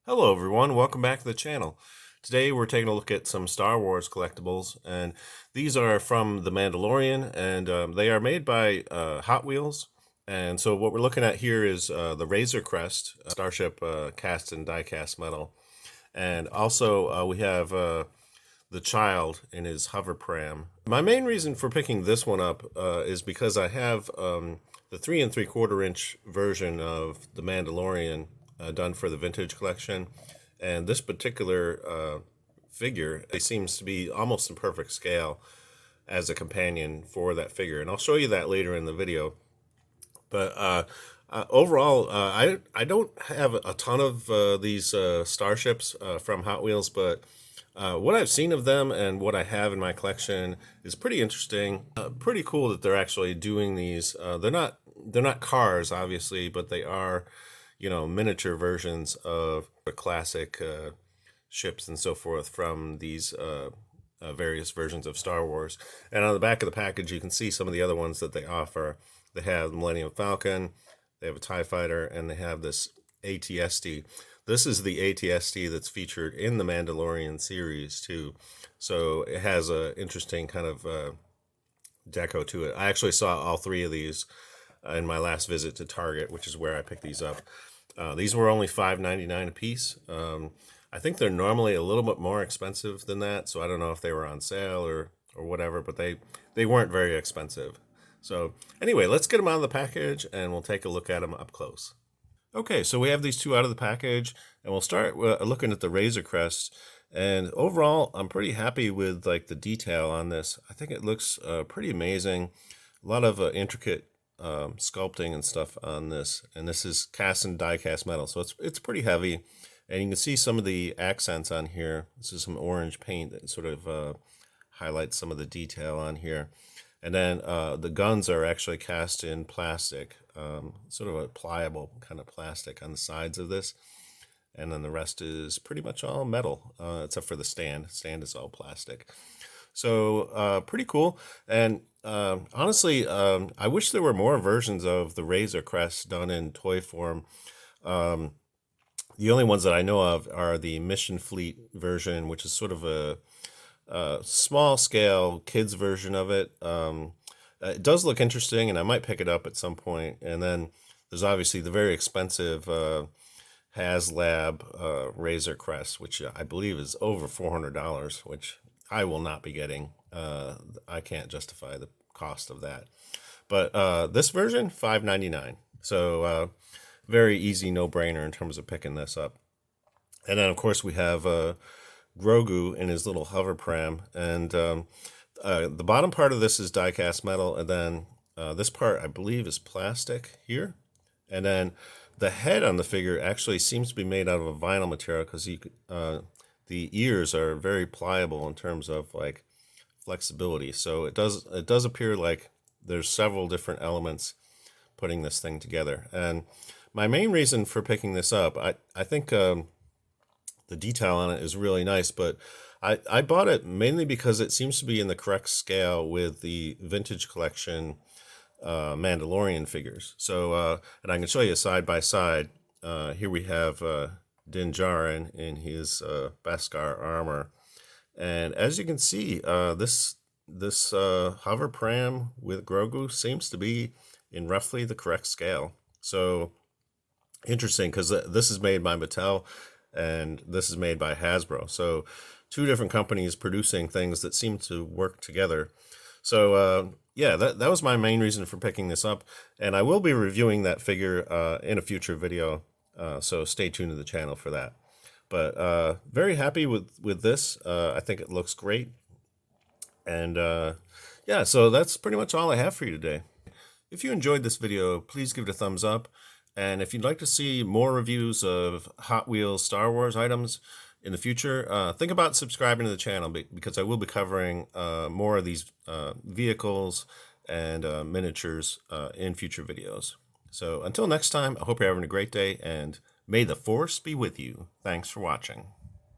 Hello everyone, welcome back to the channel. Today we're taking a look at some Star Wars collectibles, and these are from The Mandalorian, and they are made by Hot Wheels. And so what we're looking at here is the Razor Crest Starship cast and die-cast metal. And also we have the child in his hover pram. My main reason for picking this one up is because I have the 3 3/4 inch version of The Mandalorian done for the vintage collection, and this particular figure, it seems to be almost in perfect scale as a companion for that figure, and I'll show you that later in the video. But overall, I don't have a ton of these starships from Hot Wheels, but what I've seen of them and what I have in my collection is pretty interesting. Pretty cool that they're actually doing these. They're not cars, obviously, but they are, miniature versions of the classic ships and so forth from these various versions of Star Wars. And on the back of the package, you can see some of the other ones that they offer. They have the Millennium Falcon, they have a TIE Fighter, and they have this ATST. This is the ATST that's featured in the Mandalorian series too. So it has an interesting kind of deco to it. I actually saw all three of these in my last visit to Target, which is where I picked these up. These were only $5.99 a piece. I think they're normally a little bit more expensive than that, so I don't know if they were on sale or whatever, but they weren't very expensive. So anyway, let's get them out of the package and we'll take a look at them up close. Okay, so we have these two out of the package, and we'll start looking at the Razor Crest. And overall, I'm pretty happy with like the detail on this. I think it looks pretty amazing. A lot of intricate sculpting and stuff on this, and this is cast and die cast metal, so it's pretty heavy. And you can see some of the accents on here. This is some orange paint that sort of highlights some of the detail on here. And then the guns are actually cast in plastic, sort of a pliable kind of plastic on the sides of this. And then the rest is pretty much all metal, except for the stand. The stand is all plastic. So pretty cool. And honestly, I wish there were more versions of the Razor Crest done in toy form. The only ones that I know of are the Mission Fleet version, which is sort of a small scale kids version of it. It does look interesting, and I might pick it up at some point. And then there's obviously the very expensive HasLab Razor Crest, which I believe is over $400, which I will not be getting. I can't justify the cost of that. But this version, $5.99. So very easy, no-brainer in terms of picking this up. And then, of course, we have Grogu in his little hover pram, and the bottom part of this is die-cast metal, and then this part I believe is plastic here, and then the head on the figure actually seems to be made out of a vinyl material because the ears are very pliable in terms of like flexibility. So it does appear like there's several different elements putting this thing together. And my main reason for picking this up, I think the detail on it is really nice, but I bought it mainly because it seems to be in the correct scale with the vintage collection Mandalorian figures. So, and I can show you side by side. Here we have Din Djarin in his Beskar armor, and as you can see, this hover pram with Grogu seems to be in roughly the correct scale. So interesting, because this is made by Mattel and this is made by Hasbro. So two different companies producing things that seem to work together. So yeah, that was my main reason for picking this up, and I will be reviewing that figure in a future video. So stay tuned to the channel for that. But very happy with this. I think it looks great. And yeah, so that's pretty much all I have for you today. If you enjoyed this video, please give it a thumbs up. And if you'd like to see more reviews of Hot Wheels Star Wars items in the future, think about subscribing to the channel, because I will be covering more of these vehicles and miniatures in future videos. So until next time, I hope you're having a great day, and may the Force be with you. Thanks for watching.